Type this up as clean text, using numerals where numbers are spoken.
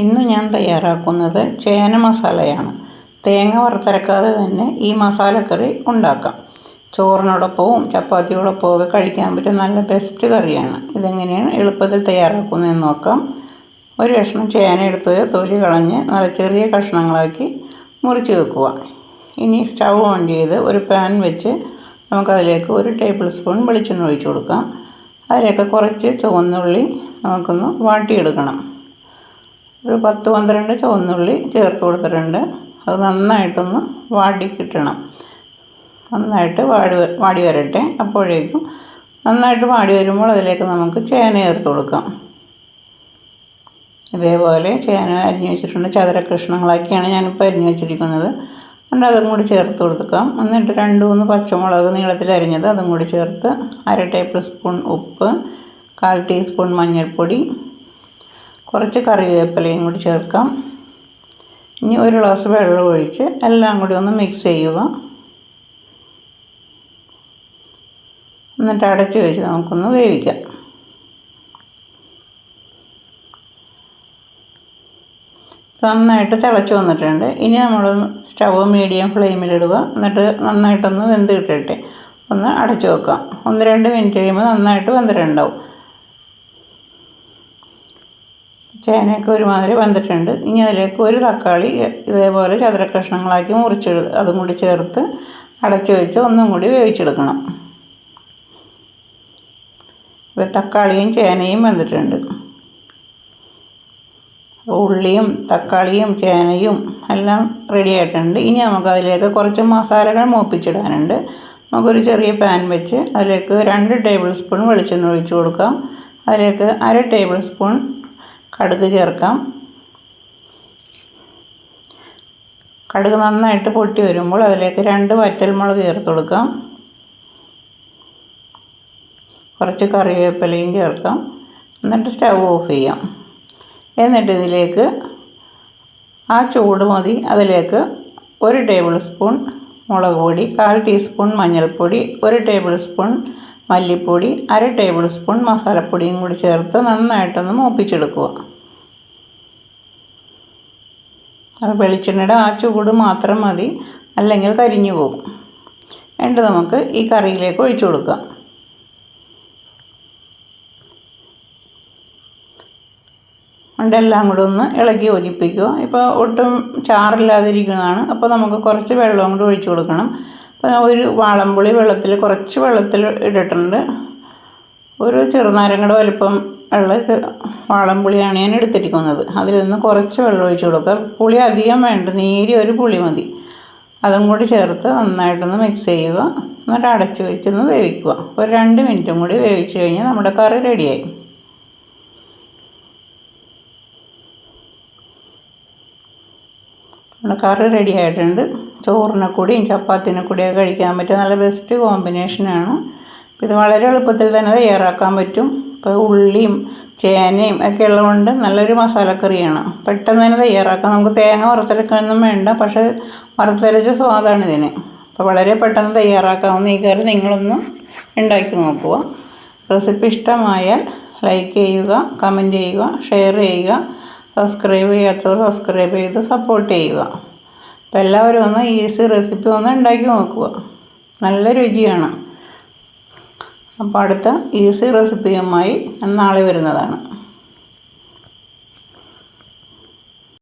ഇന്ന് ഞാൻ തയ്യാറാക്കുന്നത് ചേന മസാലയാണ്. തേങ്ങ വറുത്തരക്കാതെ തന്നെ ഈ മസാലക്കറി ഉണ്ടാക്കാം. ചോറിനോടൊപ്പവും ചപ്പാത്തിയോടൊപ്പവും ഒക്കെ കഴിക്കാൻ പറ്റിയ നല്ല ബെസ്റ്റ് കറിയാണ്. ഇതെങ്ങനെയാണ് എളുപ്പത്തിൽ തയ്യാറാക്കുന്നതെന്ന് നോക്കാം. ഒരു കഷ്ണം ചേന എടുത്ത് തൊലി കളഞ്ഞ് നല്ല ചെറിയ കഷ്ണങ്ങളാക്കി മുറിച്ച് വെക്കുക. ഇനി സ്റ്റൗ ഓൺ ചെയ്ത് ഒരു പാൻ വെച്ച് നമുക്കതിലേക്ക് 1 ടേബിൾ സ്പൂൺ വെളിച്ചെണ്ണ ഒഴിച്ച് കൊടുക്കാം. അതിലേക്ക് കുറച്ച് ചുവന്നുള്ളി നമുക്കൊന്ന് വാട്ടിയെടുക്കണം. ഒരു 10-12 ചുവന്നുള്ളി ചേർത്ത് കൊടുത്തിട്ടുണ്ട്. അത് നന്നായിട്ടൊന്ന് വാടി കിട്ടണം. നന്നായിട്ട് വാടി വരട്ടെ. അപ്പോഴേക്കും നന്നായിട്ട് വാടി വരുമ്പോൾ അതിലേക്ക് നമുക്ക് ചേന ചേർത്ത് കൊടുക്കാം. ഇതേപോലെ ചേന അരിഞ്ഞ് വെച്ചിട്ടുണ്ട്. ചതുര കഷ്ണങ്ങളാക്കിയാണ് ഞാനിപ്പോൾ അരിഞ്ഞ് വെച്ചിരിക്കുന്നത്. അതുകൊണ്ട് അതും കൂടി ചേർത്ത് കൊടുക്കാം. എന്നിട്ട് 2-3 പച്ചമുളക് നീളത്തിൽ അരിഞ്ഞത് അതും കൂടി ചേർത്ത് 1/2 ടേബിൾ സ്പൂൺ ഉപ്പ്, 1/4 ടീസ്പൂൺ മഞ്ഞൾപ്പൊടി, കുറച്ച് കറിവേപ്പിലയും കൂടി ചേർക്കാം. ഇനി 1 ഗ്ലാസ് വെള്ളം ഒഴിച്ച് എല്ലാം കൂടി ഒന്ന് മിക്സ് ചെയ്യുക. എന്നിട്ട് അടച്ച് വെച്ച് നമുക്കൊന്ന് വേവിക്കാം. നന്നായിട്ട് തിളച്ച് വന്നിട്ടുണ്ട്. ഇനി നമ്മൾ സ്റ്റവ് മീഡിയം ഫ്ലെയിമിലിടുക. എന്നിട്ട് നന്നായിട്ടൊന്ന് വെന്ത് കിട്ടട്ടെ. ഒന്ന് അടച്ച് വെക്കാം. 1-2 മിനിറ്റ് കഴിയുമ്പോൾ നന്നായിട്ട് വെന്തിട്ടുണ്ടാവും. ചേനയൊക്കെ ഒരുമാതിരി വെന്തിട്ടുണ്ട്. ഇനി അതിലേക്ക് 1 തക്കാളി ഇതേപോലെ ചതുര കഷ്ണങ്ങളാക്കി മുറിച്ചെടുത്ത് അതും കൂടി ചേർത്ത് അടച്ച് വെച്ച് ഒന്നും കൂടി വേവിച്ചെടുക്കണം. ഇപ്പോൾ തക്കാളിയും ചേനയും വെന്തിട്ടുണ്ട്. ഉള്ളിയും തക്കാളിയും ചേനയും എല്ലാം റെഡി ആയിട്ടുണ്ട്. ഇനി നമുക്ക് അതിലേക്ക് കുറച്ച് മസാലകൾ മൂപ്പിച്ചിടാനുണ്ട്. നമുക്കൊരു ചെറിയ പാൻ വെച്ച് അതിലേക്ക് 2 ടേബിൾ സ്പൂൺ വെളിച്ചെണ്ണ ഒഴിച്ച് കൊടുക്കാം. അതിലേക്ക് 1/2 ടേബിൾ സ്പൂൺ കടുക് ചേർക്കാം. കടുക് നന്നായിട്ട് പൊട്ടി വരുമ്പോൾ അതിലേക്ക് 2 വറ്റൽമുളക് ചേർത്ത് കൊടുക്കാം. കുറച്ച് കറിവേപ്പിലയും ചേർക്കാം. എന്നിട്ട് സ്റ്റവ് ഓഫ് ചെയ്യാം. എന്നിട്ട് ഇതിലേക്ക് ആ ചൂട് മതി. അതിലേക്ക് 1 ടേബിൾ സ്പൂൺ മുളക് പൊടി, 1/4 ടീസ്പൂൺ മഞ്ഞൾപ്പൊടി, 1 ടേബിൾ സ്പൂൺ മല്ലിപ്പൊടി, 1/2 ടേബിൾ സ്പൂൺ മസാലപ്പൊടിയും കൂടി ചേർത്ത് നന്നായിട്ടൊന്ന് മൂപ്പിച്ചെടുക്കുക. അപ്പോൾ വെളിച്ചെണ്ണയുടെ ആ ചൂട് മാത്രം മതി, അല്ലെങ്കിൽ കരിഞ്ഞു പോകും. എന്നിട്ട് നമുക്ക് ഈ കറിയിലേക്ക് ഒഴിച്ചു കൊടുക്കാം. എല്ലാം കൂടെ ഒന്ന് ഇളക്കി യോജിപ്പിക്കുക. ഇപ്പോൾ ഒട്ടും ചാറില്ലാതിരിക്കുന്നതാണ്. അപ്പോൾ നമുക്ക് കുറച്ച് വെള്ളവും കൂടി ഒഴിച്ചു കൊടുക്കണം. അപ്പോൾ ഒരു വാളംപുളി കുറച്ച് വെള്ളത്തിൽ ഇട്ടിട്ടുണ്ട്. ഒരു ചെറുനാരങ്ങയുടെ വലിപ്പം ഉള്ള വാളംപുളിയാണ് ഞാൻ എടുത്തിരിക്കുന്നത്. അതിൽ നിന്ന് കുറച്ച് വെള്ളം ഒഴിച്ചു കൊടുക്കുക. പുളി അധികം വേണ്ട, നേരിയ ഒരു പുളി മതി. അതും കൂടി ചേർത്ത് നന്നായിട്ടൊന്ന് മിക്സ് ചെയ്യുക. എന്നിട്ട് അടച്ച് വെച്ചൊന്ന് വേവിക്കുക. ഒരു 2 മിനിറ്റും കൂടി വേവിച്ച് കഴിഞ്ഞാൽ നമ്മുടെ കറി റെഡിയായി. നമ്മുടെ കറി റെഡി ആയിട്ടുണ്ട്. ചോറിനെ കൂടിയും ചപ്പാത്തിനെ കൂടിയൊക്കെ കഴിക്കാൻ പറ്റിയ നല്ല ബെസ്റ്റ് കോമ്പിനേഷനാണ്. ഇത് വളരെ എളുപ്പത്തിൽ തന്നെ തയ്യാറാക്കാൻ പറ്റും. ഇപ്പോൾ ഉള്ളിയും ചേനയും ഒക്കെ ഉള്ളതുകൊണ്ട് നല്ലൊരു മസാലക്കറിയാണ്. പെട്ടെന്ന് തന്നെ തയ്യാറാക്കാം. നമുക്ക് തേങ്ങ വറുത്തരക്കൊന്നും വേണ്ട, പക്ഷേ വറുത്തരച്ച സ്വാദാണ് ഇതിന്. അപ്പോൾ വളരെ പെട്ടെന്ന് തയ്യാറാക്കാവുന്ന ഈ കറി നിങ്ങളൊന്ന് ഉണ്ടാക്കി നോക്കുക. റെസിപ്പി ഇഷ്ടമായാൽ ലൈക്ക് ചെയ്യുക, കമൻറ്റ് ചെയ്യുക, ഷെയർ ചെയ്യുക. സബ്സ്ക്രൈബ് ചെയ്യാത്തവർ സബ്സ്ക്രൈബ് ചെയ്ത് സപ്പോർട്ട് ചെയ്യുക. അപ്പോൾ എല്ലാവരും ഒന്ന് ഈസി റെസിപ്പി ഒന്ന് ഉണ്ടാക്കി നോക്കുക. നല്ല രുചിയാണ്. അപ്പോൾ അടുത്ത ഈസി റെസിപ്പിയുമായി നാളെ വരുന്നതാണ്.